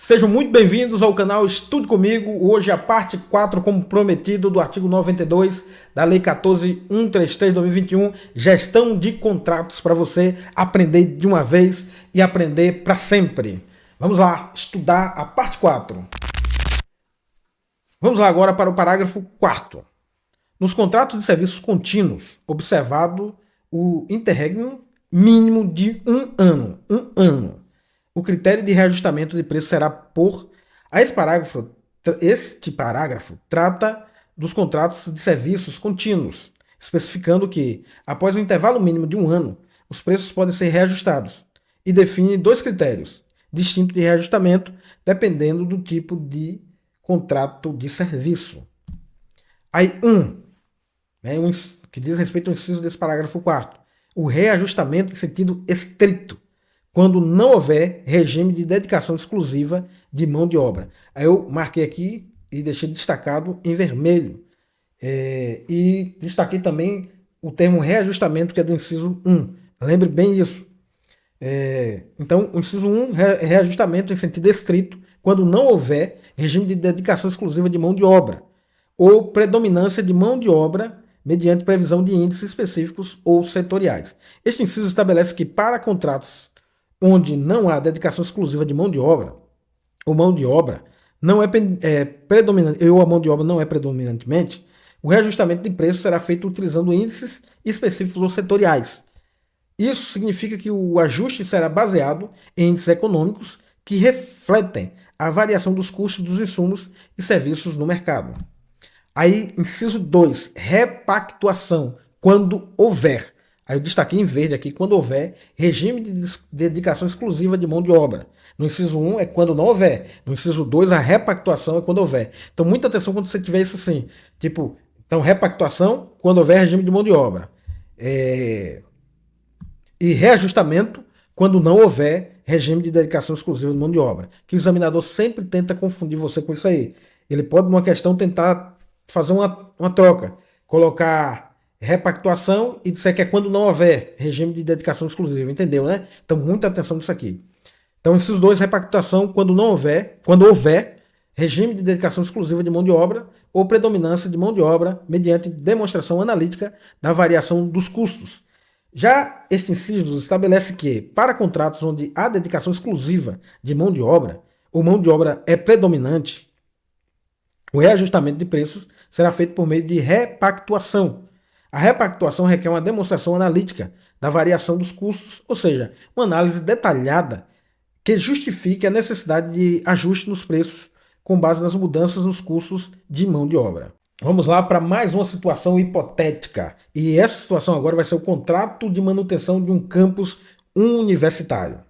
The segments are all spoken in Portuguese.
Sejam muito bem-vindos ao canal Estude Comigo. Hoje a parte 4, como prometido, do artigo 92 da Lei 14.133 de 2021, gestão de contratos, para você aprender de uma vez e aprender para sempre. Vamos lá, estudar a parte 4. Vamos lá agora para o parágrafo 4º. Nos contratos de serviços contínuos, observado o interregno mínimo de um ano. O critério de reajustamento de preço será por... Este parágrafo trata dos contratos de serviços contínuos, especificando que, após um intervalo mínimo de um ano, os preços podem ser reajustados, e define dois critérios distintos de reajustamento, dependendo do tipo de contrato de serviço. Aí, que diz respeito ao inciso desse parágrafo 4º, o reajustamento em sentido estrito, quando não houver regime de dedicação exclusiva de mão de obra. Aí eu marquei aqui e deixei destacado em vermelho. E destaquei também o termo reajustamento, que é do inciso 1. Lembre bem isso. Então, o inciso 1, reajustamento em sentido estrito, quando não houver regime de dedicação exclusiva de mão de obra, ou predominância de mão de obra mediante previsão de índices específicos ou setoriais. Este inciso estabelece que, para contratos onde não há dedicação exclusiva de mão de obra, ou mão de obra não é predominante, ou a mão de obra não é predominantemente, o reajustamento de preço será feito utilizando índices específicos ou setoriais. Isso significa que o ajuste será baseado em índices econômicos que refletem a variação dos custos dos insumos e serviços no mercado. Aí, inciso 2, repactuação, quando houver. Aí eu destaquei em verde aqui, quando houver regime de dedicação exclusiva de mão de obra. No inciso 1 é quando não houver. No inciso 2, a repactuação é quando houver. Então, muita atenção quando você tiver isso assim. Então, repactuação, quando houver regime de mão de obra. E reajustamento, quando não houver regime de dedicação exclusiva de mão de obra. Que o examinador sempre tenta confundir você com isso aí. Ele pode, numa questão, tentar fazer uma troca. Colocar repactuação e disser que é quando não houver regime de dedicação exclusiva, entendeu, né? Então, muita atenção nisso aqui. Então, esses dois, repactuação, quando houver regime de dedicação exclusiva de mão de obra ou predominância de mão de obra mediante demonstração analítica da variação dos custos. Já este inciso estabelece que, para contratos onde há dedicação exclusiva de mão de obra, ou mão de obra é predominante, o reajustamento de preços será feito por meio de repactuação. A repactuação requer uma demonstração analítica da variação dos custos, ou seja, uma análise detalhada que justifique a necessidade de ajuste nos preços com base nas mudanças nos custos de mão de obra. Vamos lá para mais uma situação hipotética. E essa situação agora vai ser o contrato de manutenção de um campus universitário.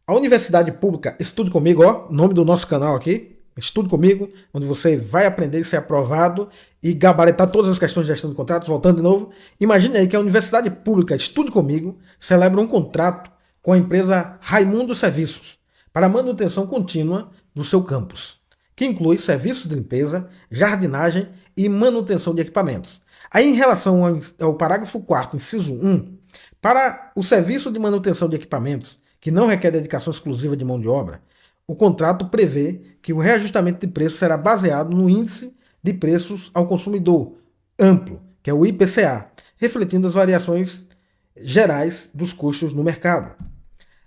A universidade pública, estude comigo, nome do nosso canal aqui, Estude Comigo, onde você vai aprender a ser aprovado e gabaritar todas as questões de gestão de contratos. Voltando de novo, imagine aí que a Universidade Pública Estude Comigo celebra um contrato com a empresa Raimundo Serviços para a manutenção contínua do seu campus, que inclui serviços de limpeza, jardinagem e manutenção de equipamentos. Aí, em relação ao parágrafo 4º, inciso 1, para o serviço de manutenção de equipamentos, que não requer dedicação exclusiva de mão de obra, o contrato prevê que o reajustamento de preço será baseado no índice de preços ao consumidor amplo, que é o IPCA, refletindo as variações gerais dos custos no mercado.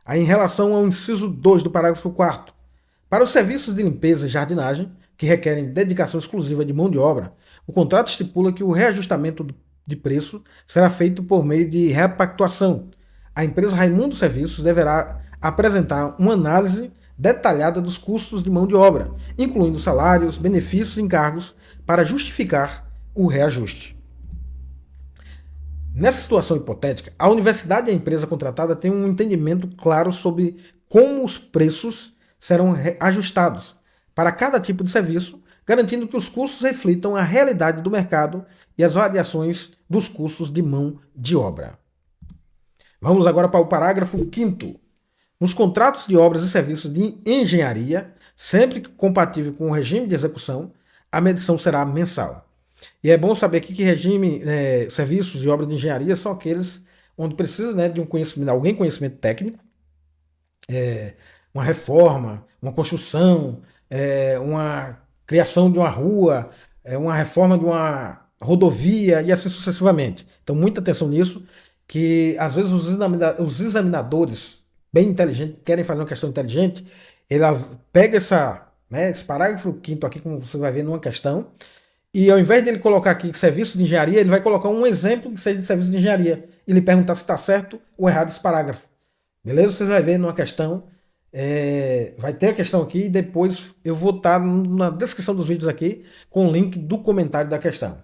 Aí, em relação ao inciso 2 do parágrafo 4º, para os serviços de limpeza e jardinagem, que requerem dedicação exclusiva de mão de obra, o contrato estipula que o reajustamento de preço será feito por meio de repactuação. A empresa Raimundo Serviços deverá apresentar uma análise detalhada dos custos de mão de obra, incluindo salários, benefícios e encargos, para justificar o reajuste. Nessa situação hipotética, a universidade e a empresa contratada têm um entendimento claro sobre como os preços serão ajustados para cada tipo de serviço, garantindo que os custos reflitam a realidade do mercado e as variações dos custos de mão de obra. Vamos agora para o parágrafo 5º. Nos contratos de obras e serviços de engenharia, sempre compatível com o regime de execução, a medição será mensal. E é bom saber aqui que serviços e obras de engenharia são aqueles onde precisa de um conhecimento, alguém com conhecimento técnico, uma reforma, uma construção, uma criação de uma rua, uma reforma de uma rodovia e assim sucessivamente. Então, muita atenção nisso, que às vezes os examinadores bem inteligentes querem fazer uma questão inteligente, ele pega esse parágrafo quinto aqui, como você vai ver numa questão, e ao invés dele colocar aqui serviço de engenharia, ele vai colocar um exemplo que seja de serviço de engenharia e lhe perguntar se está certo ou errado esse parágrafo. Beleza? Você vai ver numa questão. Vai ter a questão aqui e depois eu vou estar na descrição dos vídeos aqui com o link do comentário da questão.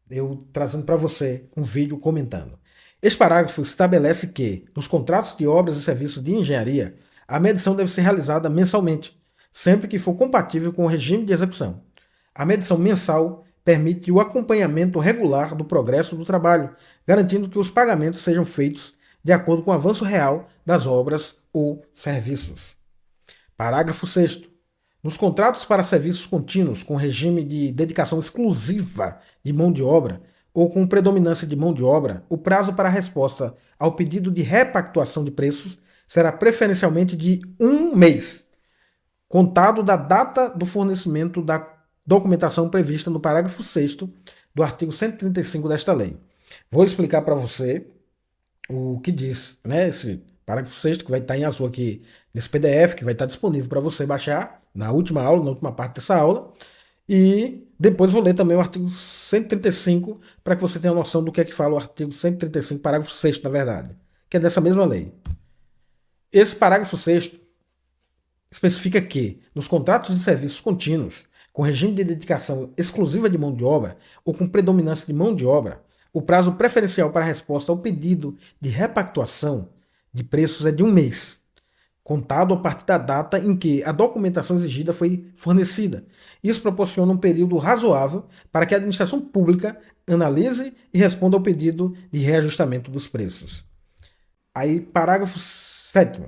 Eu trazendo para você um vídeo comentando. Este parágrafo estabelece que, nos contratos de obras e serviços de engenharia, a medição deve ser realizada mensalmente, sempre que for compatível com o regime de execução. A medição mensal permite o acompanhamento regular do progresso do trabalho, garantindo que os pagamentos sejam feitos de acordo com o avanço real das obras ou serviços. Parágrafo 6º. Nos contratos para serviços contínuos com regime de dedicação exclusiva de mão de obra ou com predominância de mão de obra, o prazo para a resposta ao pedido de repactuação de preços será preferencialmente de 1 mês, contado da data do fornecimento da documentação prevista no parágrafo 6º do artigo 135 desta lei. Vou explicar para você o que diz, né, esse parágrafo 6º, que vai estar em azul aqui nesse PDF, que vai estar disponível para você baixar na última aula, na última parte dessa aula. E depois vou ler também o artigo 135, para que você tenha noção do que é que fala o artigo 135, parágrafo 6º, na verdade, que é dessa mesma lei. Esse parágrafo 6º especifica que, nos contratos de serviços contínuos, com regime de dedicação exclusiva de mão de obra ou com predominância de mão de obra, o prazo preferencial para a resposta ao pedido de repactuação de preços é de 1 mês, contado a partir da data em que a documentação exigida foi fornecida. Isso proporciona um período razoável para que a administração pública analise e responda ao pedido de reajustamento dos preços. Aí, parágrafo 7º.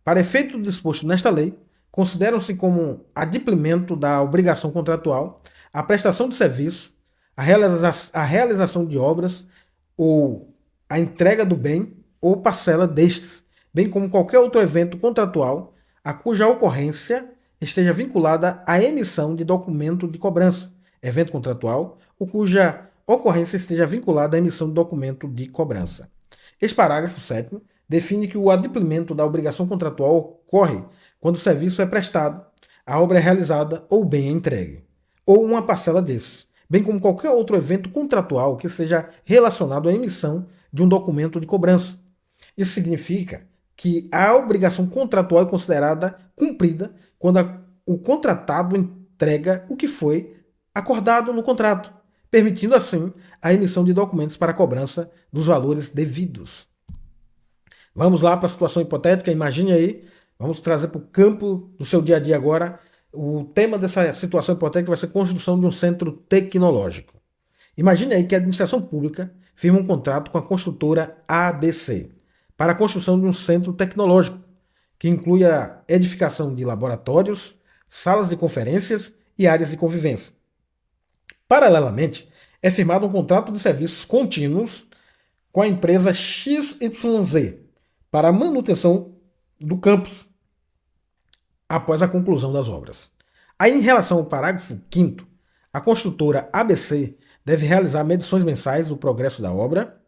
Para efeito do disposto nesta lei, consideram-se como adimplemento da obrigação contratual a prestação de serviço, a realização de obras ou a entrega do bem ou parcela destes, bem como qualquer outro evento contratual a cuja ocorrência esteja vinculada à emissão de documento de cobrança, evento contratual, ou cuja ocorrência esteja vinculada à emissão de documento de cobrança. Este parágrafo 7º define que o adimplemento da obrigação contratual ocorre quando o serviço é prestado, a obra é realizada ou o bem é entregue, ou uma parcela desses, bem como qualquer outro evento contratual que seja relacionado à emissão de um documento de cobrança. Isso significa que a obrigação contratual é considerada cumprida quando o contratado entrega o que foi acordado no contrato, permitindo assim a emissão de documentos para a cobrança dos valores devidos. Vamos lá para a situação hipotética, imagine aí, vamos trazer para o campo do seu dia a dia agora. O tema dessa situação hipotética vai ser construção de um centro tecnológico. Imagine aí que a administração pública firma um contrato com a construtora ABC para a construção de um centro tecnológico, que inclui a edificação de laboratórios, salas de conferências e áreas de convivência. Paralelamente, é firmado um contrato de serviços contínuos com a empresa XYZ para a manutenção do campus após a conclusão das obras. Aí, em relação ao parágrafo 5º, a construtora ABC deve realizar medições mensais do progresso da obra.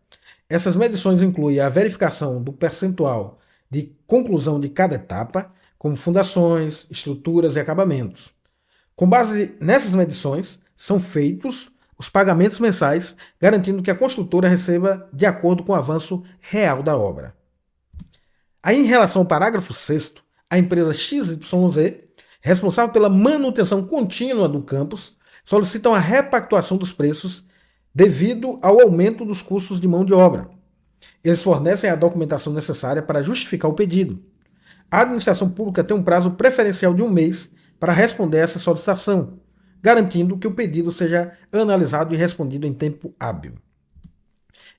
Essas medições incluem a verificação do percentual de conclusão de cada etapa, como fundações, estruturas e acabamentos. Com base nessas medições, são feitos os pagamentos mensais, garantindo que a construtora receba de acordo com o avanço real da obra. Aí, em relação ao parágrafo 6º, a empresa XYZ, responsável pela manutenção contínua do campus, solicitam a repactuação dos preços devido ao aumento dos custos de mão de obra. Eles fornecem a documentação necessária para justificar o pedido. A administração pública tem um prazo preferencial de 1 mês para responder a essa solicitação, garantindo que o pedido seja analisado e respondido em tempo hábil.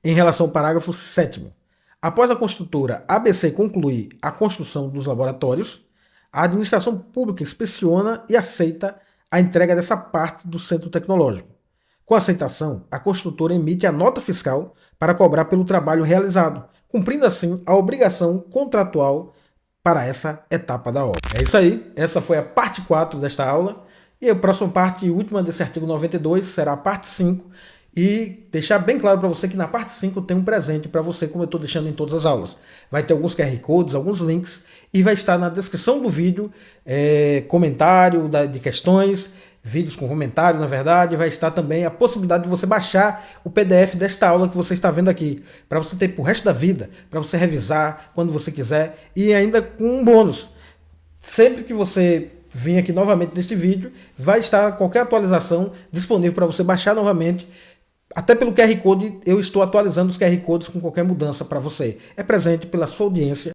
Em relação ao parágrafo 7º, após a construtora ABC concluir a construção dos laboratórios, a administração pública inspeciona e aceita a entrega dessa parte do centro tecnológico. Com a aceitação, a construtora emite a nota fiscal para cobrar pelo trabalho realizado, cumprindo assim a obrigação contratual para essa etapa da obra. É isso aí, essa foi a parte 4 desta aula, e a próxima parte e última desse artigo 92 será a parte 5, e deixar bem claro para você que na parte 5 tem um presente para você, como eu estou deixando em todas as aulas. Vai ter alguns QR Codes, alguns links, e vai estar na descrição do vídeo, comentário de questões, vídeos com comentário, na verdade, vai estar também a possibilidade de você baixar o PDF desta aula que você está vendo aqui, para você ter pro resto da vida, para você revisar quando você quiser, e ainda com um bônus. Sempre que você vir aqui novamente neste vídeo, vai estar qualquer atualização disponível para você baixar novamente. Até pelo QR Code, eu estou atualizando os QR Codes com qualquer mudança para você. É presente pela sua audiência.